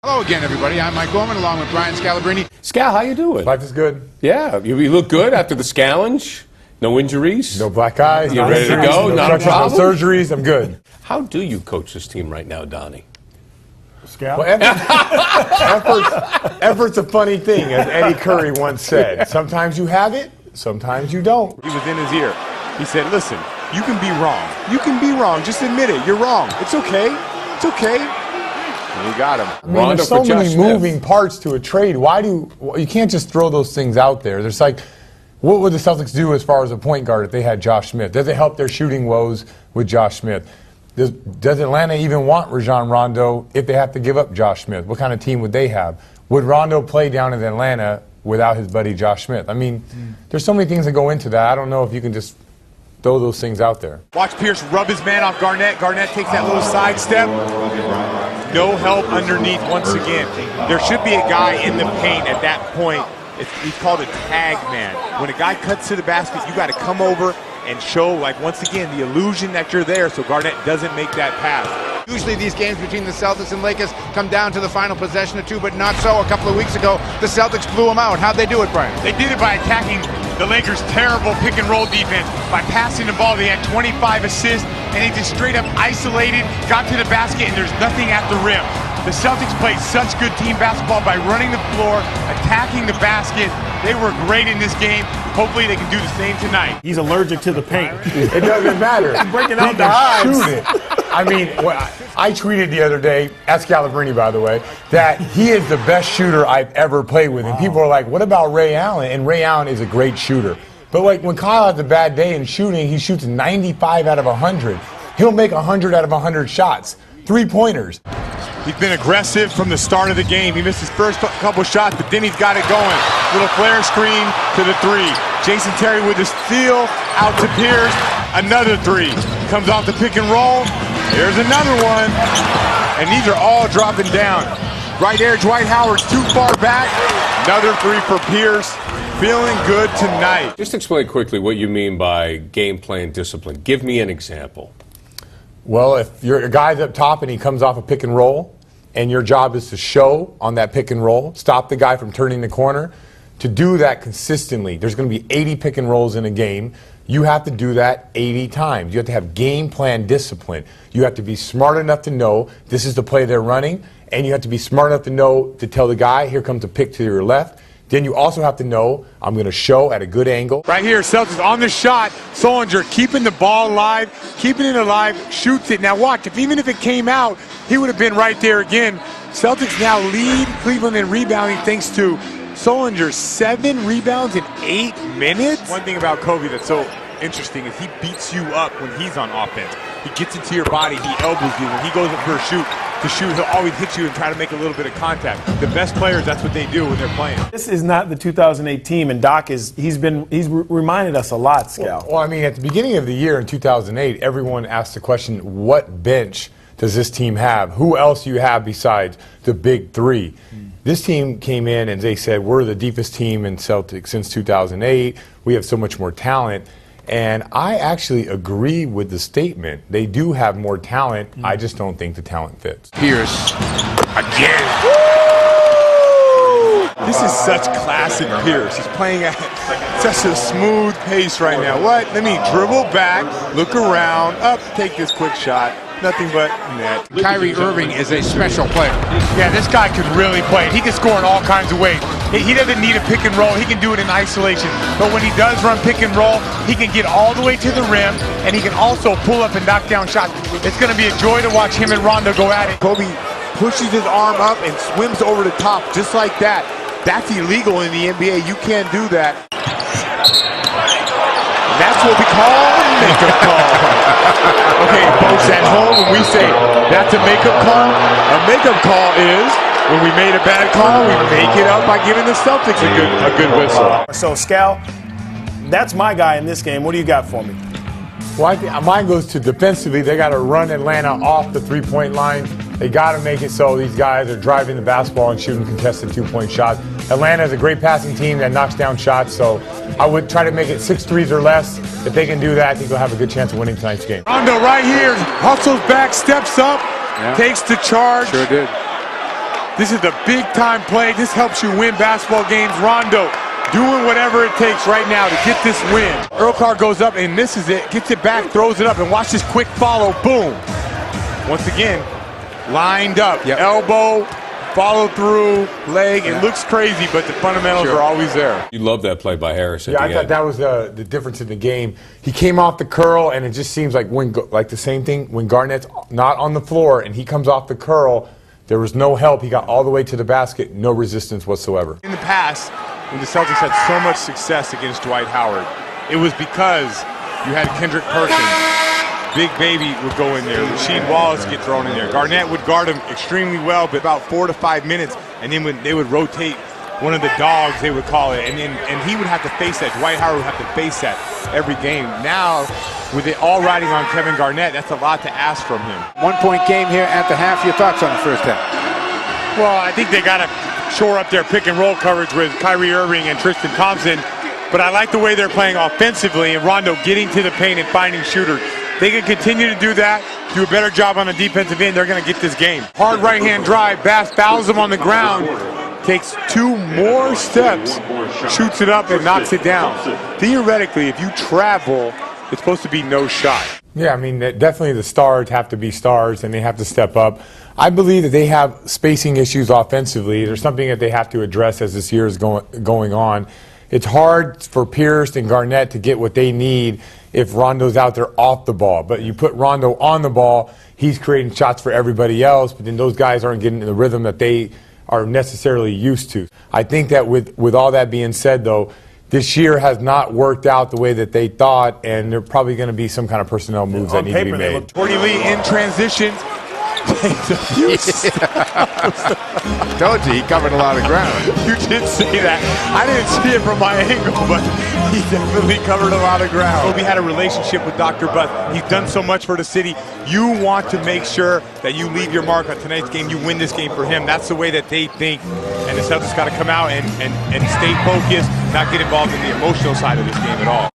Hello again, everybody. I'm Mike Gorman, along with Brian Scalabrine. Scal, how you doing? Life is good. Yeah, you look good after the challenge. No injuries. No black eyes. You're ready to go? No Not a problem? No surgeries. I'm good. How do you coach this team right now, Donnie? Scal? Well, effort's a funny thing, as Eddie Curry once said. Sometimes you have it, sometimes you don't. He was in his ear. He said, listen, you can be wrong. You can be wrong. Just admit it. You're wrong. It's okay. It's okay. And he got him. I mean, there's so many moving parts to a trade. You can't just throw those things out there. There's like, what would the Celtics do as far as a point guard if they had Josh Smith? Does it help their shooting woes with Josh Smith? Does Atlanta even want Rajon Rondo if they have to give up Josh Smith? What kind of team would they have? Would Rondo play down in Atlanta without his buddy Josh Smith? I mean, there's so many things that go into that. I don't know if you can just throw those things out there. Watch Pierce rub his man off Garnett. Garnett takes that little side step. No help underneath once again. There should be a guy in the paint at that point. He's called a tag man. When a guy cuts to the basket, you got to come over and show, like, once again, the illusion that you're there so Garnett doesn't make that pass. Usually these games between the Celtics and Lakers come down to the final possession or two, but not so. A couple of weeks ago, the Celtics blew them out. How'd they do it, Brian? They did it by attacking the Lakers' terrible pick-and-roll defense, by passing the ball. They had 25 assists, and they just straight up isolated, got to the basket, and there's nothing at the rim. The Celtics played such good team basketball by running the floor, attacking the basket. They were great in this game. Hopefully they can do the same tonight. He's allergic to the paint. It doesn't matter. He's breaking out the hives. Shoot it. I mean, I tweeted the other day, at Scalabrine, by the way, that he is the best shooter I've ever played with. And people are like, what about Ray Allen? And Ray Allen is a great shooter. But like when Kyle has a bad day in shooting, he shoots 95 out of 100. He'll make 100 out of 100 shots. 3-pointers. He's been aggressive from the start of the game. He missed his first couple shots, but then he's got it going. Little flare screen to the three. Jason Terry with the steal, out to Pierce. Another three. Comes off the pick and roll. There's another one. And these are all dropping down. Right there, Dwight Howard's too far back. Another three for Pierce. Feeling good tonight. Just explain quickly what you mean by game plan discipline. Give me an example. Well, if your guy's up top and he comes off a pick and roll, and your job is to show on that pick and roll, stop the guy from turning the corner, to do that consistently. There's going to be 80 pick and rolls in a game. You have to do that 80 times. You have to have game plan discipline. You have to be smart enough to know this is the play they're running, and you have to be smart enough to know to tell the guy, here comes a pick to your left. Then you also have to know, I'm going to show at a good angle. Right here, Celtics on the shot. Solinger keeping the ball alive, keeping it alive, shoots it. Now watch, even if it came out, he would have been right there again. Celtics now lead Cleveland in rebounding thanks to Solinger's 7 rebounds in 8 minutes. One thing about Kobe that's so interesting is he beats you up when he's on offense. He gets into your body, he elbows you. When he goes up for a shoot, he'll always hit you and try to make a little bit of contact. The best players, that's what they do when they're playing. This is not the 2008 team, and Doc he's reminded us a lot, Scal. Well, I mean, at the beginning of the year in 2008, everyone asked the question, what bench does this team have? Who else do you have besides the big three? This team came in and they said, we're the deepest team in Celtics since 2008. We have so much more talent. And I actually agree with the statement. They do have more talent. I just don't think the talent fits. Pierce again. This is such classic Pierce. He's playing at such a smooth pace right now. What? Let me dribble back, look around, up, take this quick shot. Nothing but net. Kyrie Irving is a special player. Yeah, this guy could really play. He can score in all kinds of ways. He doesn't need a pick and roll. He can do it in isolation. But when he does run pick and roll, he can get all the way to the rim, and he can also pull up and knock down shots. It's going to be a joy to watch him and Rondo go at it. Kobe pushes his arm up and swims over the top just like that. That's illegal in the NBA. You can't do that. And that's what we call a makeup call. Okay, folks at home, when we say that's a makeup call is when we made a bad call, we make it up by giving the Celtics a good whistle. So, Scal, that's my guy in this game. What do you got for me? Well, I think mine goes to defensively. They got to run Atlanta off the three-point line. They got to make it so these guys are driving the basketball and shooting contested two-point shots. Atlanta is a great passing team that knocks down shots, so I would try to make it 6 threes or less. If they can do that, I think they'll have a good chance of winning tonight's game. Rondo right here, hustles back, steps up, takes the charge. Sure did. This is the big-time play. This helps you win basketball games. Rondo doing whatever it takes right now to get this win. Urquhart goes up and misses it, gets it back, throws it up, and watch this quick follow. Boom. Once again, lined up. Yep. Elbow, follow through, leg. It looks crazy, but the fundamentals are always there. You love that play by Harris at Yeah, the I end. thought that was the difference in the game. He came off the curl, and it just seems like like the same thing when Garnett's not on the floor and he comes off the curl. There was no help. He got all the way to the basket, no resistance whatsoever. In the past, when the Celtics had so much success against Dwight Howard, it was because you had Kendrick Perkins. Big Baby would go in there. Rasheed Wallace get thrown in there. Garnett would guard him extremely well, but about 4 to 5 minutes, and then when they would rotate one of the dogs, they would call it, and he would have to face that. Dwight Howard would have to face that every game. Now, with it all riding on Kevin Garnett, that's a lot to ask from him. 1-point game here at the half. Your thoughts on the first half? Well, I think they got to shore up their pick and roll coverage with Kyrie Irving and Tristan Thompson, but I like the way they're playing offensively and Rondo getting to the paint and finding shooters. They can continue to do that, do a better job on the defensive end, they're going to get this game. Hard right-hand drive, Bass fouls him on the ground, takes 2 more steps, shoots it up and knocks it down. Theoretically, if you travel, it's supposed to be no shot. Yeah, I mean, definitely the stars have to be stars, and they have to step up. I believe that they have spacing issues offensively. There's something that they have to address as this year is going on. It's hard for Pierce and Garnett to get what they need if Rondo's out there off the ball. But you put Rondo on the ball, he's creating shots for everybody else, but then those guys aren't getting the rhythm that they are necessarily used to. I think that with all that being said, though, this year has not worked out the way that they thought, and there are probably going to be some kind of personnel moves that need to be made. Courtney Lee in transition. Takes a few Told you, he covered a lot of ground. You did say that. I didn't see it from my angle, but he definitely covered a lot of ground. We had a relationship with Dr. Butt. He's done so much for the city. You want to make sure that you leave your mark on tonight's game. You win this game for him. That's the way that they think. And the Celtics got to come out and stay focused, not get involved in the emotional side of this game at all.